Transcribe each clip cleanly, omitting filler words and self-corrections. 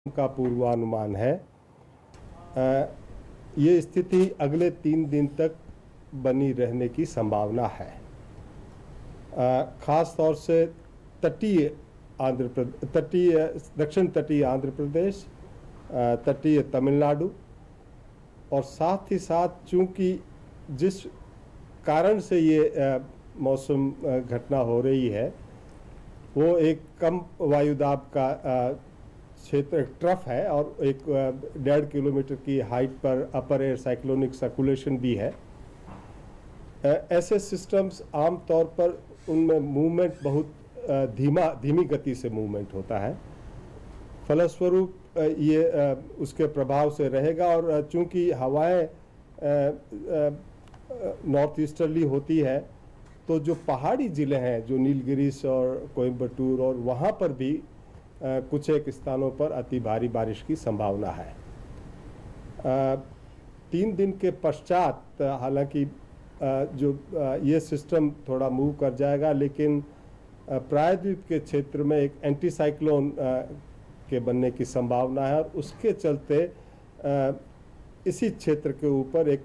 का पूर्वानुमान है। ये स्थिति अगले 3 दिन तक बनी रहने की संभावना है। खास तौर से दक्षिण तटीय आंध्र प्रदेश, तटीय तमिलनाडु, और साथ ही साथ चूंकि जिस कारण से ये मौसम घटना हो रही है वो एक कम वायुदाब का क्षेत्र ट्रफ है और एक 1.5 किलोमीटर की हाइट पर अपर एयर साइक्लोनिक सर्कुलेशन भी है। ऐसे सिस्टम्स आमतौर पर उनमें मूवमेंट बहुत धीमी गति से मूवमेंट होता है, फलस्वरूप ये उसके प्रभाव से रहेगा। और चूंकि हवाएं नॉर्थ ईस्टर्ली होती है तो जो पहाड़ी ज़िले हैं, जो नीलगिरीस और कोयम्बटूर, और वहाँ पर भी कुछ एक स्थानों पर अति भारी बारिश की संभावना है। 3 दिन के पश्चात हालांकि जो ये सिस्टम थोड़ा मूव कर जाएगा, लेकिन प्रायद्वीप के क्षेत्र में एक एंटी साइक्लोन के बनने की संभावना है और उसके चलते इसी क्षेत्र के ऊपर एक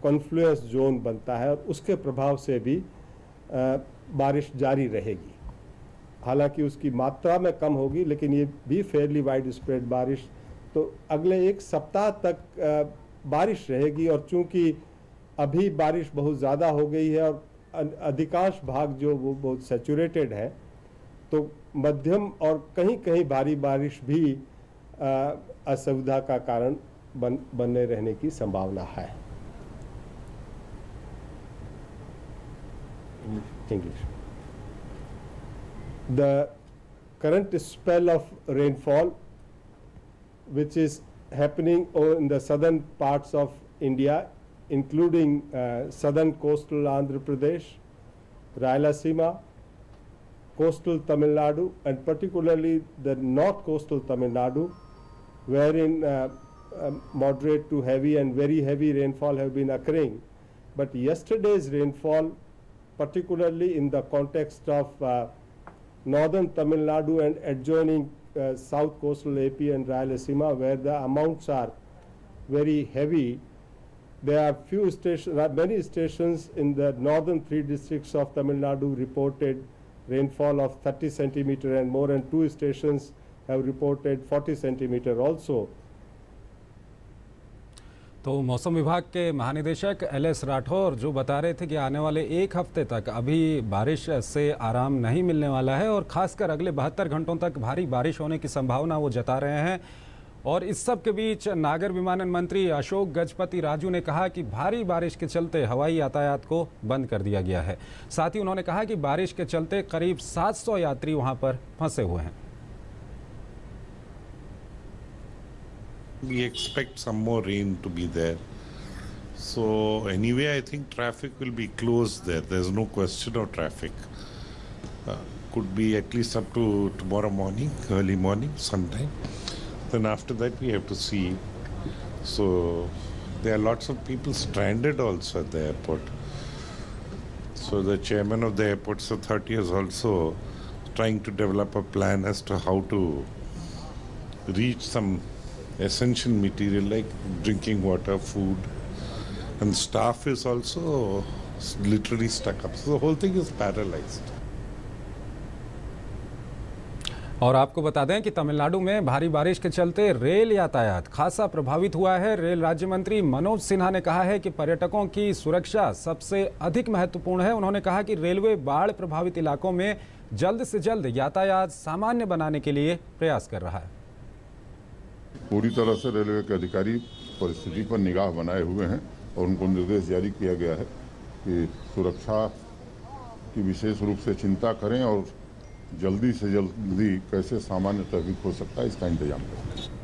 कॉन्फ्लुएंस जोन बनता है और उसके प्रभाव से भी बारिश जारी रहेगी। हालांकि उसकी मात्रा में कम होगी, लेकिन ये भी फेयरली वाइड स्प्रेड बारिश तो अगले 1 सप्ताह तक बारिश रहेगी। और चूंकि अभी बारिश बहुत ज़्यादा हो गई है और अधिकांश भाग जो वो बहुत सैचुरेटेड है, तो मध्यम और कहीं कहीं भारी बारिश भी असुविधा का कारण बने रहने की संभावना है। English. The current spell of rainfall, which is happening in the southern parts of India, including southern coastal Andhra Pradesh, Rayalaseema, coastal Tamil Nadu, and particularly the north coastal Tamil Nadu, wherein moderate to heavy and very heavy rainfall have been occurring. But yesterday's rainfall, particularly in the context of northern Tamil Nadu and adjoining south coastal AP and Rayalaseema, where the amounts are very heavy, there are many stations in the northern 3 districts of Tamil Nadu reported rainfall of 30 centimeter and more, and 2 stations have reported 40 centimeter also. तो मौसम विभाग के महानिदेशक LS Rathore जो बता रहे थे कि आने वाले 1 हफ्ते तक अभी बारिश से आराम नहीं मिलने वाला है और खासकर अगले 72 घंटों तक भारी बारिश होने की संभावना वो जता रहे हैं। और इस सब के बीच नागर विमानन मंत्री अशोक गजपति राजू ने कहा कि भारी बारिश के चलते हवाई यातायात को बंद कर दिया गया है। साथ ही उन्होंने कहा कि बारिश के चलते करीब 700 यात्री वहाँ पर फंसे हुए हैं। We expect some more rain to be there. So anyway, I think traffic will be closed there. There's no question of traffic. Could be at least up to tomorrow morning, early morning, sometime. Then after that we have to see. So there are lots of people stranded also at the airport. So the chairman of the airport's authority is also trying to develop a plan as to how to reach some essential material like drinking water, food, and staff is also literally stuck up. So the whole thing is paralyzed. और आपको बता दें कि तमिलनाडु में भारी बारिश के चलते रेल यातायात खासा प्रभावित हुआ है। रेल राज्य मंत्री मनोज सिन्हा ने कहा है कि पर्यटकों की सुरक्षा सबसे अधिक महत्वपूर्ण है। उन्होंने कहा कि रेलवे बाढ़ प्रभावित इलाकों में जल्द से जल्द यातायात सामान्य बनाने के लिए प्रयास कर रहा है। पूरी तरह से रेलवे के अधिकारी परिस्थिति पर निगाह बनाए हुए हैं और उनको निर्देश जारी किया गया है कि सुरक्षा की विशेष रूप से चिंता करें और जल्दी से जल्दी कैसे सामान्य ट्रैफिक हो सकता है इसका इंतजाम करें।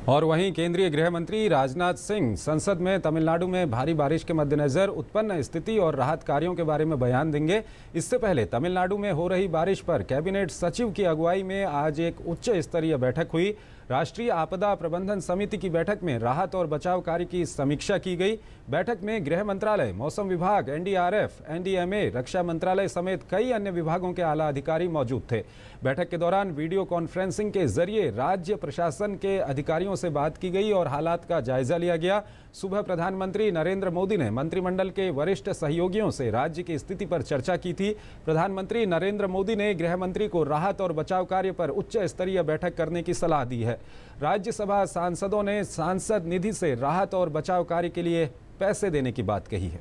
और वहीं केंद्रीय गृह मंत्री राजनाथ सिंह संसद में तमिलनाडु में भारी बारिश के मद्देनजर उत्पन्न स्थिति और राहत कार्यों के बारे में बयान देंगे। इससे पहले तमिलनाडु में हो रही बारिश पर कैबिनेट सचिव की अगुवाई में आज एक उच्च स्तरीय बैठक हुई। राष्ट्रीय आपदा प्रबंधन समिति की बैठक में राहत और बचाव कार्य की समीक्षा की गई। बैठक में गृह मंत्रालय, मौसम विभाग, एनडीआरएफ, एनडीएमए, रक्षा मंत्रालय समेत कई अन्य विभागों के आला अधिकारी मौजूद थे। बैठक के दौरान वीडियो कॉन्फ्रेंसिंग के जरिए राज्य प्रशासन के अधिकारियों से बात की गई और हालात का जायजा लिया गया। सुबह प्रधानमंत्री नरेंद्र मोदी ने मंत्रिमंडल के वरिष्ठ सहयोगियों से राज्य की स्थिति पर चर्चा की थी। प्रधानमंत्री नरेंद्र मोदी ने गृह मंत्री को राहत और बचाव कार्य पर उच्च स्तरीय बैठक करने की सलाह दी है। राज्यसभा सांसदों ने सांसद निधि से राहत और बचाव कार्य के लिए पैसे देने की बात कही है।